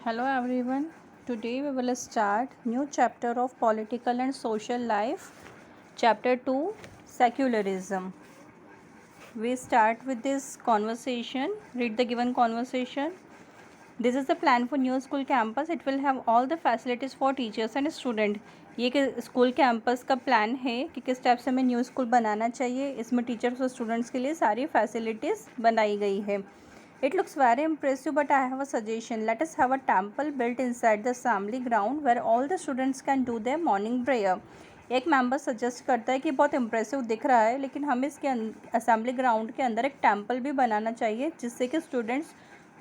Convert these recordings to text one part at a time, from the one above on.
Hello everyone. Today we will start new chapter of political and social life. Chapter 2 Secularism. We start with this conversation. Read the given conversation. This is the plan for new school campus. It will have all the facilities for teachers and student. ये कि school campus का plan है कि किस type से हमें new school बनाना चाहिए. इसमें टीचर्स और स्टूडेंट्स के लिए सारी फैसिलिटीज़ बनाई गई है. It looks very impressive, but I have a suggestion. Let us have a temple built inside the assembly ground where all the students can do their morning prayer. एक member suggest करता है कि बहुत impressive दिख रहा है, लेकिन हमें इसके असेंबली ग्राउंड के अंदर एक टेम्पल भी बनाना चाहिए जिससे कि स्टूडेंट्स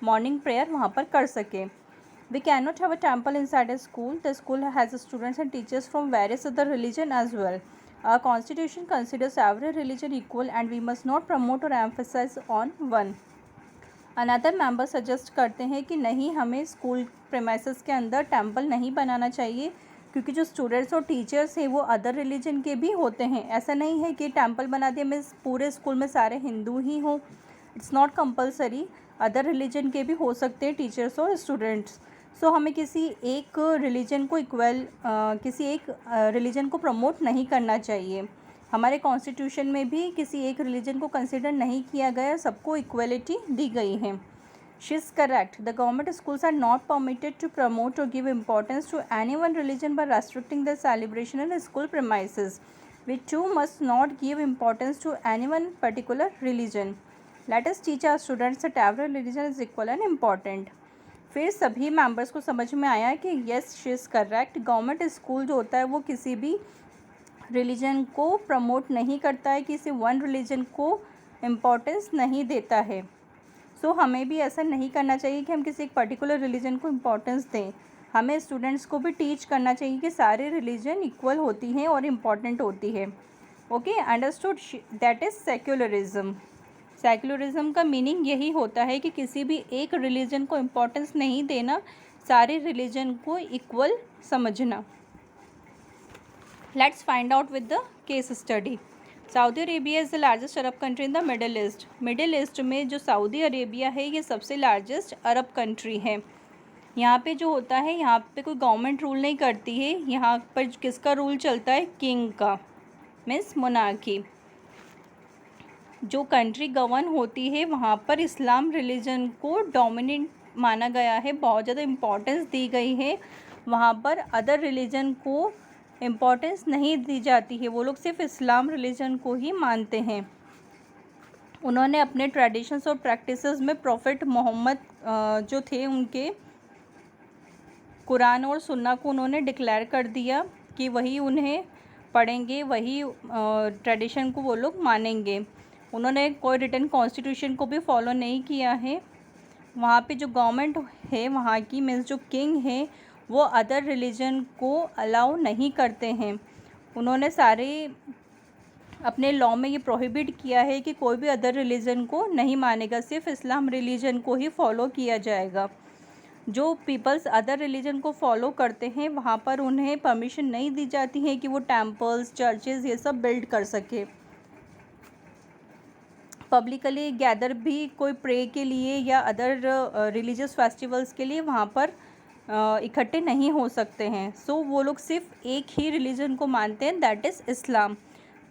मॉर्निंग प्रेयर वहाँ पर कर सकें. We cannot have a temple inside a school. The school has students and teachers from various other religion as well. Our constitution considers every religion equal and we must not promote or emphasize on one. Another member suggest करते हैं कि नहीं, हमें school premises के अंदर temple नहीं बनाना चाहिए क्योंकि जो स्टूडेंट्स और टीचर्स हैं वो अदर रिलीजन के भी होते हैं. ऐसा नहीं है कि टेंपल बना दिया मैं पूरे स्कूल में सारे हिंदू ही हों. It's not compulsory. Other religion के भी हो सकते हैं टीचर्स और स्टूडेंट्स. सो हमें किसी एक रिलीजन को किसी एक रिलीजन को प्रमोट नहीं करना चाहिए. हमारे कॉन्स्टिट्यूशन में भी किसी एक रिलीजन को कंसिडर नहीं किया गया, सबको इक्वलिटी दी गई है. She is correct. The government schools are not permitted to promote or give importance to any one religion by restricting the celebration in school premises. We too must not give importance to any one particular religion. Let us teach our students that every religion is equal and important. फिर सभी members को समझ में आया कि yes, she is correct. Government school जो होता है वो किसी भी रिलीजन को प्रमोट नहीं करता है, किसी वन रिलीजन को इम्पोर्टेंस नहीं देता है. सो हमें भी ऐसा नहीं करना चाहिए कि हम किसी एक पर्टिकुलर रिलीजन को इम्पोर्टेंस दें. हमें स्टूडेंट्स को भी टीच करना चाहिए कि सारे रिलीजन इक्वल होती हैं और इम्पॉर्टेंट होती है. Okay, understood. That is secularism. Secularism का मीनिंग यही होता है कि किसी भी एक रिलीजन को इम्पोर्टेंस नहीं देना, सारे रिलीजन को इक्वल समझना. Let's find out with the case study. Saudi Arabia is the largest Arab country in the Middle East. Middle East में जो सऊदी अरेबिया है ये सबसे लार्जेस्ट अरब कंट्री है. यहाँ पे जो होता है, यहाँ पे कोई गवर्नमेंट रूल नहीं करती है. यहाँ पर किसका रूल चलता है? किंग का, मीन्स मोनार्की. जो कंट्री गवर्न होती है वहाँ पर इस्लाम रिलीजन को डोमिनेंट माना गया है, बहुत ज़्यादा इम्पोर्टेंस दी गई है. वहाँ पर अदर रिलीजन को इम्पॉर्टेंस नहीं दी जाती है. वो लोग सिर्फ इस्लाम रिलीजन को ही मानते हैं. उन्होंने अपने ट्रेडिशंस और प्रैक्टिसेस में प्रॉफिट मोहम्मद जो थे उनके कुरान और सुन्ना को उन्होंने डिक्लेयर कर दिया कि वही उन्हें पढ़ेंगे, वही ट्रेडिशन को वो लोग मानेंगे. उन्होंने कोई रिटन कॉन्स्टिट्यूशन को भी फॉलो नहीं किया है. वहाँ पे जो गवर्नमेंट है वहाँ की, मीन्स जो किंग है, वो अदर रिलीजन को अलाउ नहीं करते हैं. उन्होंने सारे अपने लॉ में ये प्रोहिबिट किया है कि कोई भी अदर रिलीजन को नहीं मानेगा, सिर्फ इस्लाम रिलीजन को ही फॉलो किया जाएगा. जो पीपल्स अदर रिलीजन को फॉलो करते हैं वहाँ पर उन्हें परमिशन नहीं दी जाती है कि वो टेम्पल्स, चर्चेज़ ये सब बिल्ड कर सके. पब्लिकली गैदर भी कोई प्रे के लिए या अदर रिलीजियस फेस्टिवल्स के लिए वहाँ पर इकट्ठे नहीं हो सकते हैं. सो वो लोग सिर्फ एक ही रिलीजन को मानते हैं, दैट इज़ इस्लाम.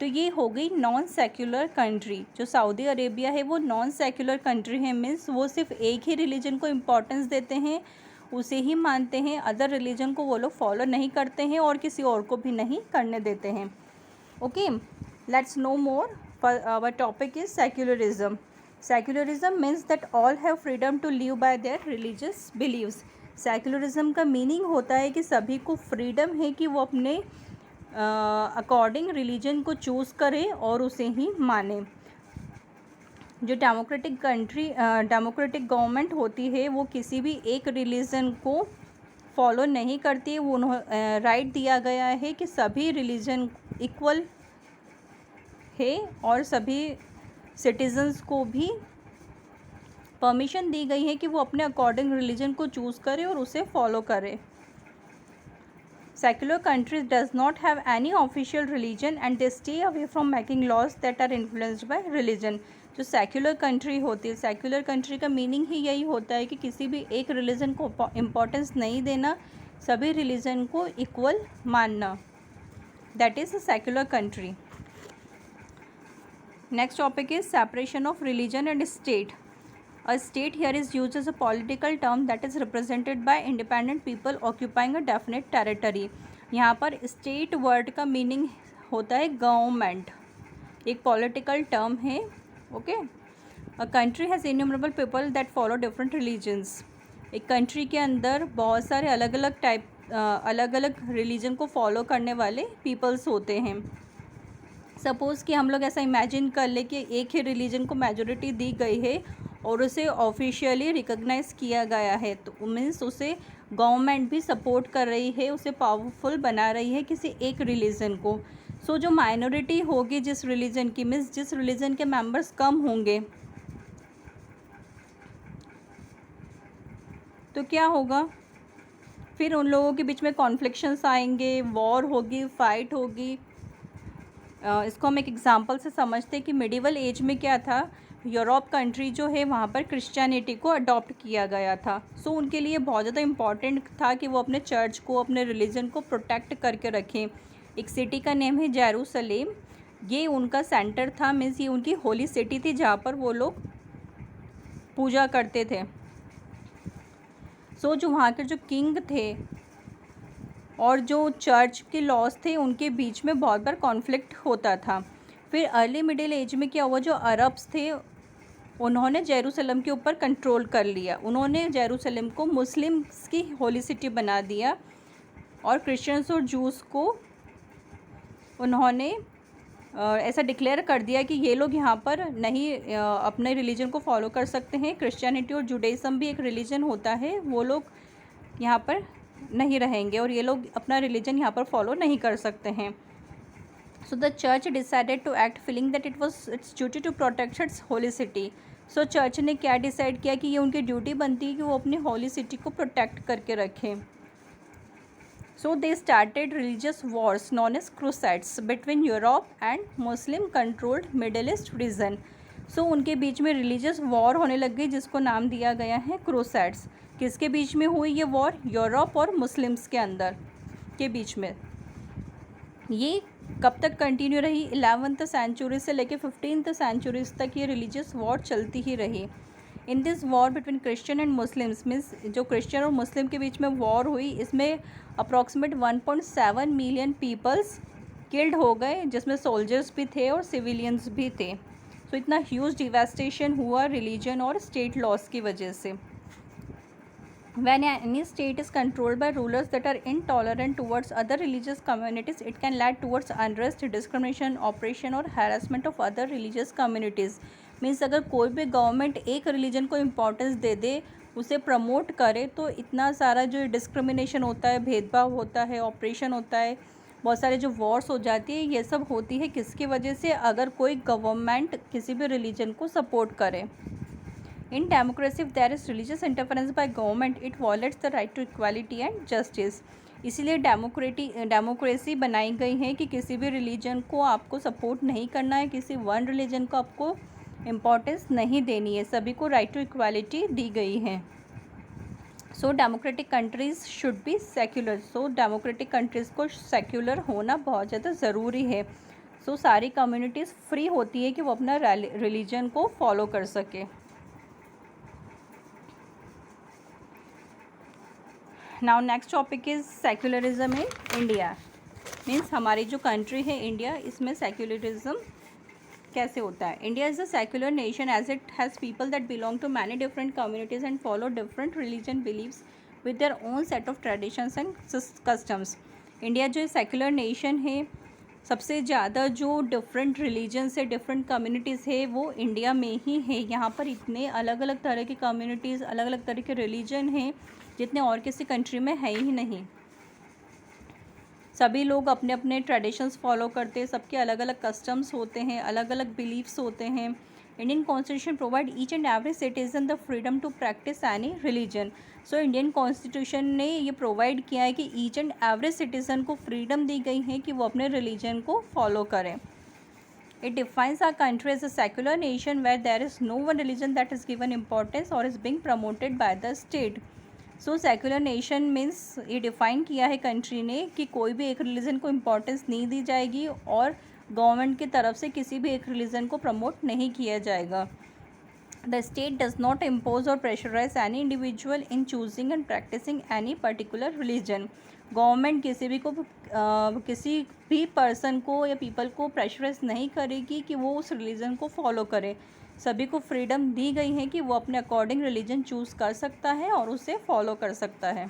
तो ये हो गई नॉन सेक्युलर कंट्री. जो सऊदी अरेबिया है वो नॉन सेक्युलर कंट्री है, मीन्स वो सिर्फ एक ही रिलीजन को इम्पोर्टेंस देते हैं, उसे ही मानते हैं. अदर रिलीजन को वो लोग फॉलो नहीं करते हैं और किसी और को भी नहीं करने देते हैं. Okay, let's know more. Our topic is secularism. Secularism means that all have freedom to live by their religious beliefs. Secularism का मीनिंग होता है कि सभी को फ्रीडम है कि वो अपने अकॉर्डिंग रिलीजन को चूज़ करें और उसे ही माने. जो डेमोक्रेटिक गवर्नमेंट होती है वो किसी भी एक रिलीजन को फॉलो नहीं करती है. वो राइट दिया गया है कि सभी रिलीजन इक्वल है और सभी सिटीजन्स को भी परमिशन दी गई है कि वो अपने अकॉर्डिंग रिलीजन को चूज़ करें और उसे फॉलो करें. Secular countries does not have any official religion and they stay away from making laws that are influenced by religion. जो सेक्युलर कंट्री होती है, सेक्युलर कंट्री का मीनिंग ही यही होता है कि किसी भी एक रिलीजन को इम्पोर्टेंस नहीं देना, सभी रिलीजन को इक्वल मानना, that is a secular country. Next topic is separation of religion and state. A state here is used as a political term that is represented by independent people occupying a definite territory. यहाँ पर state word का meaning होता है government, एक political term है, okay. A country has innumerable people that follow different religions. एक country के अंदर बहुत सारे अलग अलग religion को follow करने वाले peoples होते हैं। सपोज़ कि हम लोग ऐसा इमेजिन कर ले कि एक ही रिलीजन को मेजोरिटी दी गई है और उसे ऑफिशियली रिकॉग्नाइज किया गया है, तो मीन्स उसे गवर्नमेंट भी सपोर्ट कर रही है, उसे पावरफुल बना रही है किसी एक रिलीजन को। सो जो माइनॉरिटी होगी जिस रिलीजन की, मीन्स जिस रिलीजन के मेंबर्स कम होंगे, तो क्या होगा, फिर उन लोगों के बीच में कॉन्फ्लिक्शंस आएंगे, वॉर होगी, फाइट होगी। इसको हम एक एग्जांपल से समझते हैं कि मिडिवल एज में क्या था, यूरोप कंट्री जो है वहाँ पर क्रिश्चियनिटी को अडॉप्ट किया गया था। सो उनके लिए बहुत ज़्यादा इम्पॉर्टेंट था कि वो अपने चर्च को, अपने रिलीजन को प्रोटेक्ट करके रखें। एक सिटी का नेम है जेरूसलेम, ये उनका सेंटर था, मीन्स ये उनकी होली सिटी थी जहाँ पर वो लोग पूजा करते थे। सो जो वहाँ के जो किंग थे और जो चर्च के लॉज थे उनके बीच में बहुत बार कॉन्फ्लिक्ट होता था। फिर अर्ली मिडिल एज में क्या हुआ, जो अरब्स थे उन्होंने जेरूसलम के ऊपर कंट्रोल कर लिया, उन्होंने जेरूसलम को मुस्लिम्स की होली सिटी बना दिया और क्रिश्चियंस और जूस को उन्होंने ऐसा डिक्लेयर कर दिया कि ये लोग यहाँ पर नहीं अपने रिलीजन को फॉलो कर सकते हैं। क्रिश्चियनिटी और जुडाइज़म भी एक रिलीजन होता है, वो लोग यहाँ पर नहीं रहेंगे और ये लोग अपना रिलीजन यहाँ पर फॉलो नहीं कर सकते हैं। So the church decided to act feeling that it was its duty to protect its holy city. So church ने क्या डिसाइड किया कि ये उनकी ड्यूटी बनती है कि वो अपनी होली सिटी को प्रोटेक्ट करके रखें। So they started religious wars known as crusades between Europe and Muslim controlled Middle East region. So उनके बीच में रिलीजियस वॉर होने लग गई जिसको नाम दिया गया है क्रूसाइड्स। किसके बीच में हुई ये वॉर, यूरोप और मुस्लिम्स के अंदर के बीच में। ये कब तक कंटिन्यू रही, 11th सेंचुरी से लेकर 15th सेंचुरीज तक ये रिलीजियस वॉर चलती ही रही। In this war between Christian and Muslims, means जो क्रिश्चियन और मुस्लिम के बीच में वॉर हुई, इसमें अप्रॉक्सीमेट 1.7 मिलियन पीपल्स किल्ड हो गए, जिसमें सोल्जर्स भी थे और सिविलियंस भी थे। सो इतना ह्यूज डिवास्टेशन हुआ रिलीजन और स्टेट लॉस की वजह से। When any state is controlled by rulers that are intolerant towards other religious communities, it can lead towards unrest, discrimination, oppression और harassment of other religious communities. Means अगर कोई भी government एक religion को importance दे दे, उसे प्रमोट करे, तो इतना सारा जो डिस्क्रिमिनेशन होता है, भेदभाव होता है, ऑपरेशन होता है, बहुत सारे जो वॉर्स हो जाती है, ये सब होती है किसकी वजह से, अगर कोई गवर्नमेंट किसी भी रिलीजन को सपोर्ट करे। In democracy, if there is religious interference by government, it violates the right to equality and justice. इसीलिए डेमोक्रेसी बनाई गई है कि किसी भी रिलीजन को आपको सपोर्ट नहीं करना है, किसी वन रिलीजन को आपको इम्पोर्टेंस नहीं देनी है, सभी को राइट टू इक्वालिटी दी गई है। So democratic countries should be secular. So democratic countries को सेक्युलर होना बहुत ज़्यादा ज़रूरी है। सो सारी कम्युनिटीज़ फ्री होती है कि वो अपना रिलीजन को फॉलो कर सके। Now next topic is secularism in India. Means हमारी जो कंट्री है इंडिया, इसमें सेक्युलरिज्म कैसे होता है। India is a secular nation as it has people that belong to many different communities and follow different religion beliefs with their own set of traditions and customs. India जो secular nation है, सबसे ज़्यादा जो different religion से different communities है वो India में ही है। यहाँ पर इतने अलग अलग तरह की कम्युनिटीज़, अलग अलग तरह के रिलीजन हैं जितने और किसी कंट्री में है ही नहीं। सभी लोग अपने अपने ट्रेडिशंस फॉलो करते हैं, सबके अलग अलग कस्टम्स होते हैं, अलग अलग बिलीफ्स होते हैं। Indian constitution provide each and every citizen the freedom to practise any religion. So Indian constitution ने ये प्रोवाइड किया है कि ईच एंड एवरी सिटीज़न को फ्रीडम दी गई है कि वो अपने रिलीजन को फॉलो करें। It defines our country as a secular nation where there is no one religion that is given importance or is being promoted by the state. So secular nation means ये define किया है country ने कि कोई भी एक religion को importance नहीं दी जाएगी और गवर्नमेंट की तरफ से किसी भी एक रिलीजन को प्रमोट नहीं किया जाएगा. The state does not impose or pressurise any individual in choosing and practising any particular religion. Government किसी भी पर्सन को या पीपल को प्रेशराइज नहीं करेगी कि वो उस रिलीजन को फॉलो करे. सभी को फ्रीडम दी गई है कि वो अपने अकॉर्डिंग रिलीजन चूज़ कर सकता है और उसे फॉलो कर सकता है.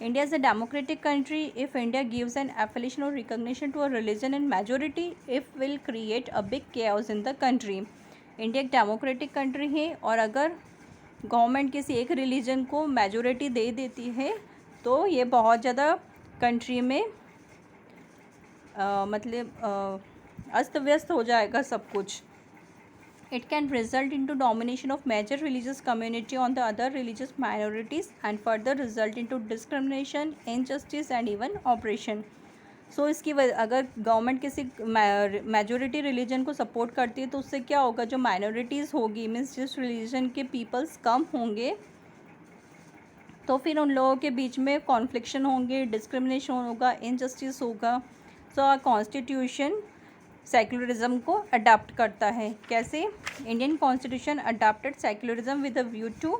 India is a democratic country. If India gives an affiliation or recognition to a religion in majority if will create a big chaos in the country. India एक democratic country है और अगर गवर्नमेंट किसी एक religion को majority दे देती है तो ये बहुत ज़्यादा कंट्री में अस्त व्यस्त हो जाएगा सब कुछ. It can result into domination of major religious community on the other religious minorities and further result into discrimination, injustice and even oppression. So इसकी अगर गवर्नमेंट किसी मेजोरिटी रिलीजन को सपोर्ट करती है तो उससे क्या होगा, जो माइनॉरिटीज़ होगी मीन्स जिस रिलीजन के पीपल्स कम होंगे तो फिर उन लोगों के बीच में कॉन्फ्लिक्शन होंगे, डिस्क्रिमिनेशन होगा, इनजस्टिस होगा. सो आवर कॉन्स्टिट्यूशन सेक्युलरिज्म को अडाप्ट करता है. कैसे? Indian constitution adapted secularism with a view to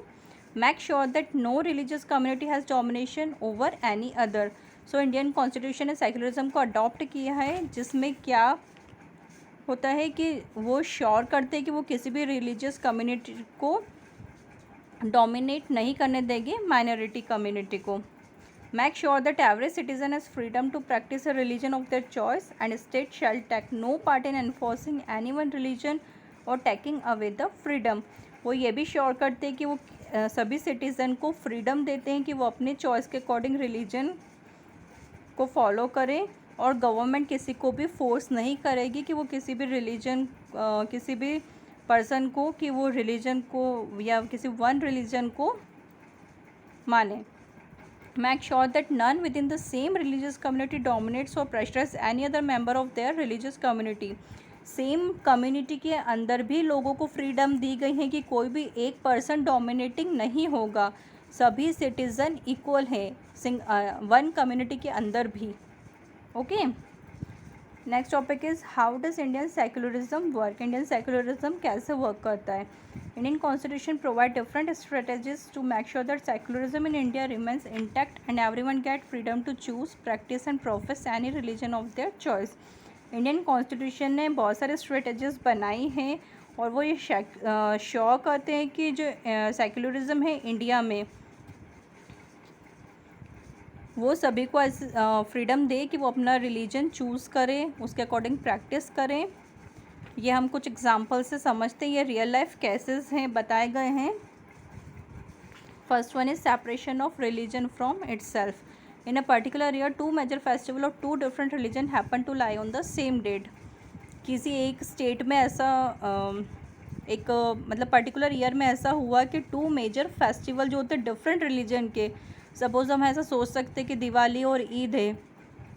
make sure that no religious community has domination over any other. So Indian constitution ने सेक्युलरिज्म को अडॉप्ट किया है जिसमें क्या होता है कि वो श्योर करते हैं कि वो किसी भी रिलीजियस कम्युनिटी को डोमिनेट नहीं करने देंगे माइनॉरिटी कम्युनिटी को. Make sure that every citizen has freedom to practice a religion of their choice and state shall take no part in enforcing any one religion or taking away the freedom. वो ये भी sure करते हैं कि वो सभी citizen को freedom देते हैं कि वो अपने चॉइस के अकॉर्डिंग रिलीजन को फॉलो करें और गवर्नमेंट किसी को भी फोर्स नहीं करेगी कि वो किसी भी रिलीजन किसी भी पर्सन को कि वो रिलीजन को या किसी वन रिलीजन को माने. Make sure that none within the same religious community dominates or pressurizes any other member of their religious community. Same community के अंदर भी लोगों को फ्रीडम दी गई है कि कोई भी एक पर्सन डोमिनेटिंग नहीं होगा. सभी सिटीज़न इक्वल है वन कम्युनिटी के अंदर भी. Okay. Next topic is how does Indian secularism work. Indian secularism कैसे वर्क करता है. Indian Constitution provide different strategies to make sure that secularism in India remains intact and everyone get freedom to choose, practice and profess any religion of their choice. Indian Constitution ने बहुत सारे strategies बनाई हैं और वो ये sure करते हैं कि जो सेक्युलरिज्म है इंडिया में वो सभी को फ्रीडम दे कि वो अपना रिलीजन चूज़ करें, उसके अकॉर्डिंग प्रैक्टिस करें. ये हम कुछ एग्जाम्पल से समझते हैं. ये रियल लाइफ केसेस हैं, बताए गए हैं. First one is separation of religion from itself. In a particular year two major festival of two different religion happen to lie on the same date. किसी एक स्टेट में ऐसा मतलब पर्टिकुलर ईयर में ऐसा हुआ कि टू मेजर फेस्टिवल जो होते हैं डिफरेंट रिलीजन के, सपोज़ हम ऐसा सोच सकते हैं कि दिवाली और ईद है.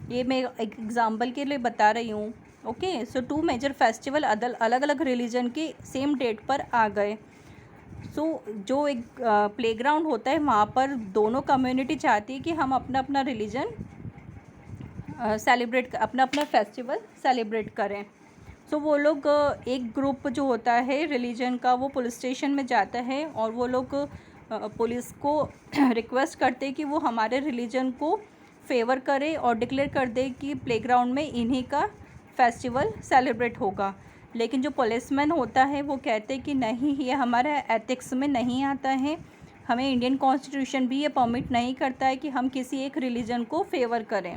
ये मैं एक एग्ज़ाम्पल के लिए बता रही हूँ. Okay. So two major festival अलग अलग रिलीजन के सेम डेट पर आ गए. सो जो एक प्लेग्राउंड होता है वहाँ पर दोनों कम्युनिटी चाहती है कि हम अपना अपना रिलीजन सेलिब्रेट अपना अपना फेस्टिवल सेलिब्रेट करें. सो वो लोग एक ग्रुप जो होता है रिलीजन का वो पुलिस स्टेशन में जाता है और वो लोग पुलिस को रिक्वेस्ट करते हैं कि वो हमारे रिलीजन को फेवर करे और डिक्लेयर कर दे कि प्लेग्राउंड में इन्हीं का फेस्टिवल सेलिब्रेट होगा. लेकिन जो पुलिसमैन होता है वो कहते हैं कि नहीं, ये हमारे एथिक्स में नहीं आता है, हमें इंडियन कॉन्स्टिट्यूशन भी ये परमिट नहीं करता है कि हम किसी एक रिलीजन को फेवर करें.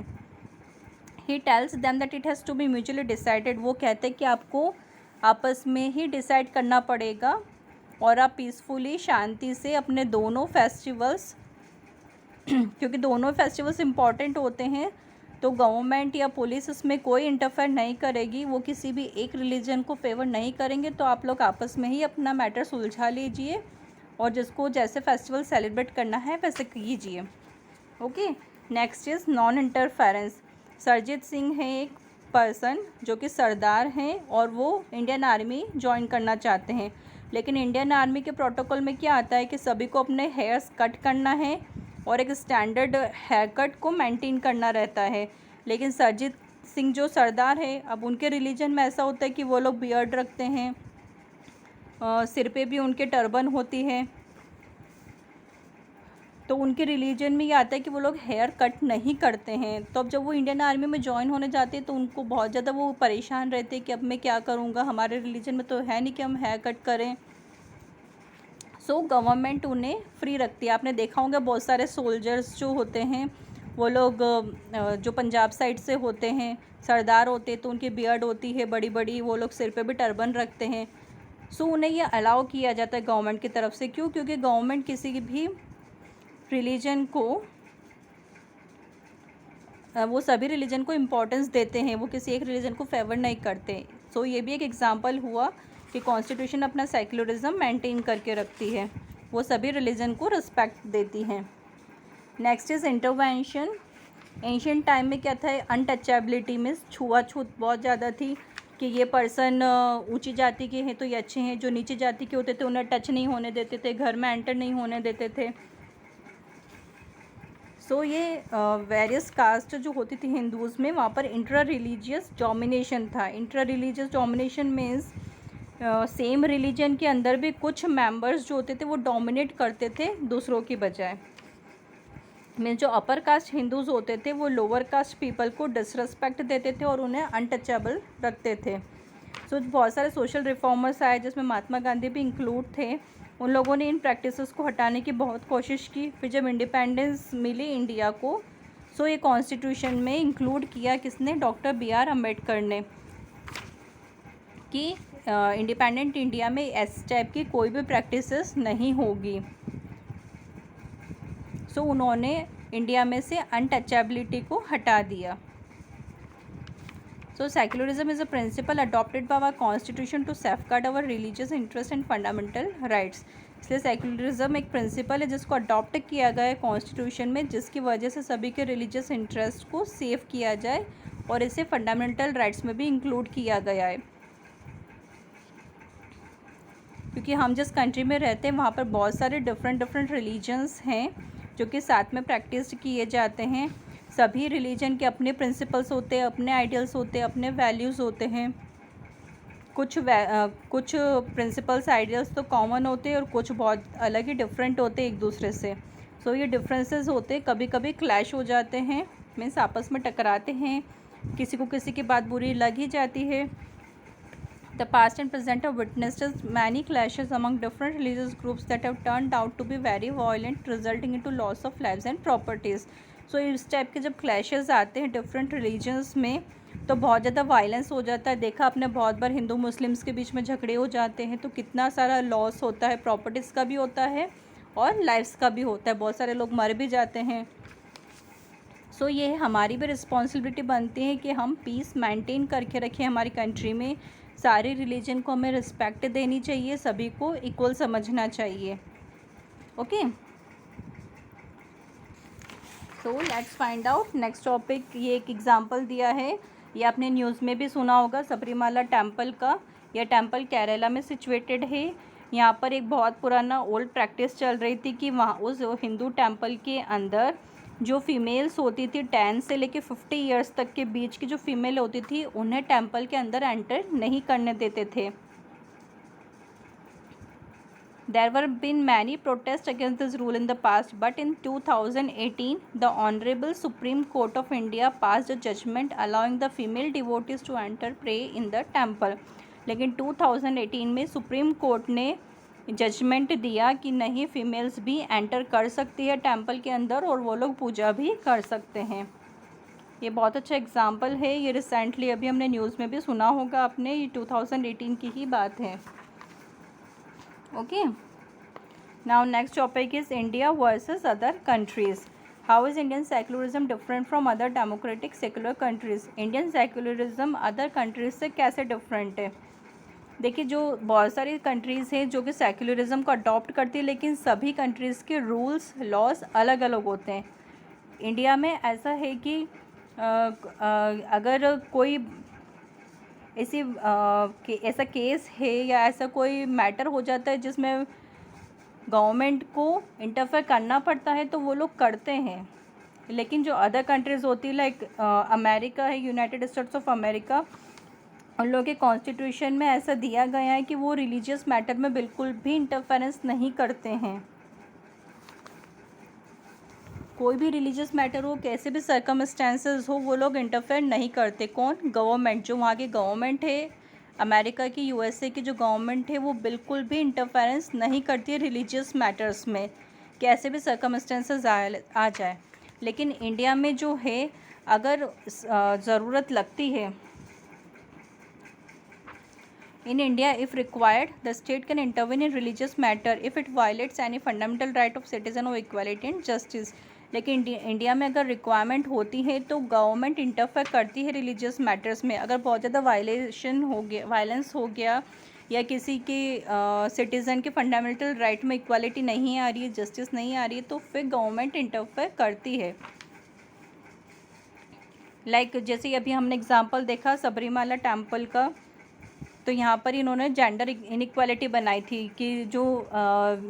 He tells them that it has to be mutually decided. वो कहते हैं कि आपको आपस में ही डिसाइड करना पड़ेगा और आप पीसफुली शांति से अपने दोनों फेस्टिवल्स क्योंकि दोनों फेस्टिवल्स इम्पॉर्टेंट होते हैं तो गवर्नमेंट या पुलिस उसमें कोई इंटरफेयर नहीं करेगी. वो किसी भी एक रिलीजन को फेवर नहीं करेंगे. तो आप लोग आपस में ही अपना मैटर सुलझा लीजिए और जिसको जैसे फेस्टिवल सेलिब्रेट करना है वैसे कीजिए. Okay. Next is non interference. Sarjeet Singh है एक पर्सन जो कि सरदार हैं और वो इंडियन आर्मी ज्वाइन करना चाहते हैं, लेकिन इंडियन आर्मी के प्रोटोकॉल में क्या आता है कि सभी को अपने हेयर्स कट करना है और एक स्टैंडर्ड हेयर कट को मेंटेन करना रहता है। लेकिन सरजीत सिंह जो सरदार है, अब उनके रिलीजन में ऐसा होता है कि वो लोग बियर्ड रखते हैं, सिर पे भी उनके टर्बन होती है, तो उनके रिलीजन में ये आता है कि वो लोग हेयर कट नहीं करते हैं। तो अब जब वो इंडियन आर्मी में ज्वाइन होने जाते हैं तो उनको बहुत ज़्यादा वो परेशान रहते हैं कि अब मैं क्या करूँगा, हमारे रिलीजन में तो है नहीं कि हम हेयर कट करें। सो गवर्नमेंट उन्हें फ्री रखती है। आपने देखा होगा बहुत सारे सोल्जर्स जो होते हैं वो लोग जो पंजाब साइड से होते हैं, सरदार होते हैं, तो उनकी बियर्ड होती है बड़ी बड़ी, वो लोग सिर पे भी टर्बन रखते हैं। सो उन्हें ये अलाउ किया जाता है गवर्नमेंट की तरफ से। क्यों? क्योंकि गवर्नमेंट किसी भी रिलीजन को वो सभी रिलीजन को इम्पोर्टेंस देते हैं, वो किसी एक रिलीजन को फेवर नहीं करते। सो ये भी एक एग्जांपल हुआ कि कॉन्स्टिट्यूशन अपना सेक्युलरिज्म मेंटेन करके रखती है, वो सभी रिलीजन को रिस्पेक्ट देती हैं। Next is intervention. Ancient time में क्या था? अनटचेबिलिटी में छुआछूत बहुत ज़्यादा थी कि ये पर्सन ऊंची जाति के हैं तो ये अच्छे हैं, जो नीची जाति के होते थे उन्हें टच नहीं होने देते थे, घर में एंटर नहीं होने देते थे। सो ये वेरियस कास्ट जो होती थी हिंदूज़ में, वहाँ पर इंट्रा रिलीजियस डोमिनेशन था। Intra religious domination means same religion के अंदर भी कुछ मेंबर्स जो होते थे वो डोमिनेट करते थे दूसरों की बजाय। मीन्स जो अपर कास्ट हिंदूज़ होते थे वो लोअर कास्ट पीपल को डिसरिस्पेक्ट देते थे और उन्हें अनटचेबल रखते थे। सो बहुत सारे सोशल रिफॉर्मर्स आए जिसमें महात्मा गांधी भी इंक्लूड थे। उन लोगों ने इन प्रैक्टिसेस को हटाने की बहुत कोशिश की। फिर जब इंडिपेंडेंस मिली इंडिया को, सो ये कॉन्स्टिट्यूशन में इंक्लूड किया किसने? डॉक्टर BR अम्बेडकर ने, कि इंडिपेंडेंट इंडिया में इस टाइप की कोई भी प्रैक्टिसेस नहीं होगी। सो उन्होंने इंडिया में से अनटचेबिलिटी को हटा दिया। So secularism is a principle adopted by our constitution to safeguard our religious interest and fundamental rights. इसलिए सेक्युलरिज्म एक प्रिंसिपल है जिसको अडॉप्ट किया गया है कॉन्स्टिट्यूशन में, जिसकी वजह से सभी के रिलीजियस इंटरेस्ट को सेव किया जाए और इसे फंडामेंटल राइट्स में भी इंक्लूड किया गया है। क्योंकि हम जिस कंट्री में रहते हैं वहाँ पर बहुत सारे डिफरेंट रिलीजन्स हैं जो कि साथ में प्रैक्टिस किए जाते हैं। सभी रिलीजन के अपने प्रिंसिपल्स होते हैं, अपने आइडियल्स होते हैं, अपने वैल्यूज़ होते हैं। कुछ प्रिंसिपल्स आइडियल्स तो कॉमन होते हैं और कुछ बहुत अलग ही डिफरेंट होते हैं एक दूसरे से। सो ये डिफरेंसेस होते हैं, कभी कभी क्लैश हो जाते हैं, मीन्स आपस में टकराते हैं, किसी को किसी की बात बुरी लग ही जाती है। The past and present have witnessed many clashes among different religious groups that have turned out to be very violent, resulting into loss of lives and properties. So इस टाइप के जब क्लैशेस आते हैं डिफरेंट रिलीजन्स में तो बहुत ज़्यादा violence हो जाता है। देखा आपने बहुत बार हिंदू मुस्लिम्स के बीच में झगड़े हो जाते हैं तो कितना सारा लॉस होता है, प्रॉपर्टीज़ का भी होता है और लाइफ्स का भी होता है, बहुत सारे लोग मर भी जाते हैं। सो ये हमारी भी रिस्पॉन्सिबिलिटी बनती है कि हम पीस मेंटेन करके रखें हमारी कंट्री में। सारे रिलीजन को हमें रिस्पेक्ट देनी चाहिए, सभी को इक्वल समझना चाहिए। Okay, so let's find out next topic. ये एक एग्जांपल दिया है, ये आपने न्यूज़ में भी सुना होगा, सबरीमाला टेम्पल का। यह टेम्पल केरला में सिचुएटेड है। यहाँ पर एक बहुत पुराना ओल्ड प्रैक्टिस चल रही थी कि वहाँ उस हिंदू टेम्पल के अंदर जो फीमेल्स होती थी 10 से लेके 50 ईयर्स तक के बीच की जो फीमेल होती थी उन्हें टेम्पल के अंदर एंटर नहीं करने देते थे। There were been many protests against this rule in the past, but in 2018, the Honorable Supreme Court of India passed a judgment allowing the female devotees to enter pray in the temple. लेकिन 2018 में supreme court ने judgement दिया कि नहीं, females भी enter कर सकती है टेम्पल के अंदर और वो लोग पूजा भी कर सकते हैं। ये बहुत अच्छा एग्जाम्पल है। ये रिसेंटली अभी हमने न्यूज़ में भी सुना होगा आपने, ये 2018 की ही बात है। Okay, now next topic is India versus other countries. How is Indian secularism different from other democratic secular countries? Indian secularism other countries से कैसे डिफरेंट है? देखिए, जो बहुत सारी कंट्रीज़ हैं जो कि सेक्युलरिज्म को अडॉप्ट करती है, लेकिन सभी कंट्रीज़ के रूल्स लॉज अलग अलग होते हैं। इंडिया में ऐसा है कि अगर कोई ऐसा केस है या ऐसा कोई मैटर हो जाता है जिसमें गवर्नमेंट को इंटरफेयर करना पड़ता है तो वो लोग करते हैं। लेकिन जो अदर कंट्रीज़ होती है लाइक अमेरिका है, यूनाइटेड स्टेट्स ऑफ अमेरिका, उन लोगों के कॉन्स्टिट्यूशन में ऐसा दिया गया है कि वो रिलीजियस मैटर में बिल्कुल भी इंटरफेरेंस नहीं करते हैं। कोई भी रिलीजियस मैटर हो, कैसे भी सर्कमस्टेंसेस हो, वो लोग इंटरफेयर नहीं करते। कौन? गवर्नमेंट। जो वहाँ की गवर्नमेंट है, अमेरिका की, यूएसए की जो गवर्नमेंट है, वो बिल्कुल भी इंटरफेरेंस नहीं करती है रिलीजियस मैटर्स में, कैसे भी सर्कमस्टेंसेस आ जाए। लेकिन इंडिया में जो है, अगर ज़रूरत लगती है, in India, if required, the state can intervene in religious matter if it violates any fundamental right of citizen of equality and justice। लेकिन इंडिया में अगर रिक्वायरमेंट होती है तो गवर्नमेंट इंटरफेयर करती है रिलीजियस मैटर्स में। अगर बहुत ज़्यादा वायलेंस हो गया या किसी के सिटीज़न के फंडामेंटल राइट में इक्वालिटी नहीं आ रही है, जस्टिस नहीं आ रही है, तो फिर गवर्नमेंट इंटरफेयर करती है। जैसे अभी हमने एग्जांपल देखा सबरीमाला टेम्पल का, तो यहाँ पर इन्होंने जेंडर इनइक्वालिटी बनाई थी कि जो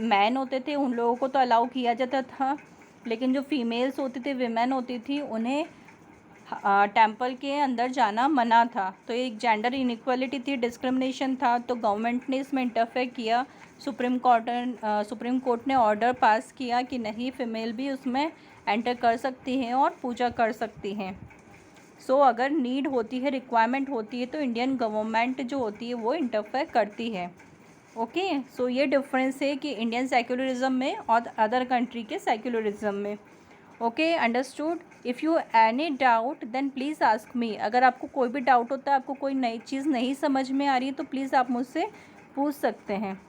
मैन होते थे उन लोगों को तो अलाउ किया जाता था, लेकिन जो फीमेल्स होती थी, विमेन होती थी, उन्हें टेंपल के अंदर जाना मना था। तो एक जेंडर इनइक्वालिटी थी, डिस्क्रिमिनेशन था। तो गवर्नमेंट ने इसमें इंटरफेयर किया। सुप्रीम कोर्ट ने ऑर्डर पास किया कि नहीं, फ़ीमेल भी उसमें एंटर कर सकती हैं और पूजा कर सकती हैं। अगर नीड होती है, रिक्वायरमेंट होती है, तो इंडियन गवर्नमेंट जो होती है वो इंटरफेयर करती है। ओके, ये डिफरेंस है कि इंडियन सेक्युलरिज्म में और अदर कंट्री के सेक्युलरिज्म में। Okay, understood. If you any doubt then please ask me. अगर आपको कोई भी डाउट होता है, आपको कोई नई चीज़ नहीं समझ में आ रही है, तो प्लीज़ आप मुझसे पूछ सकते हैं।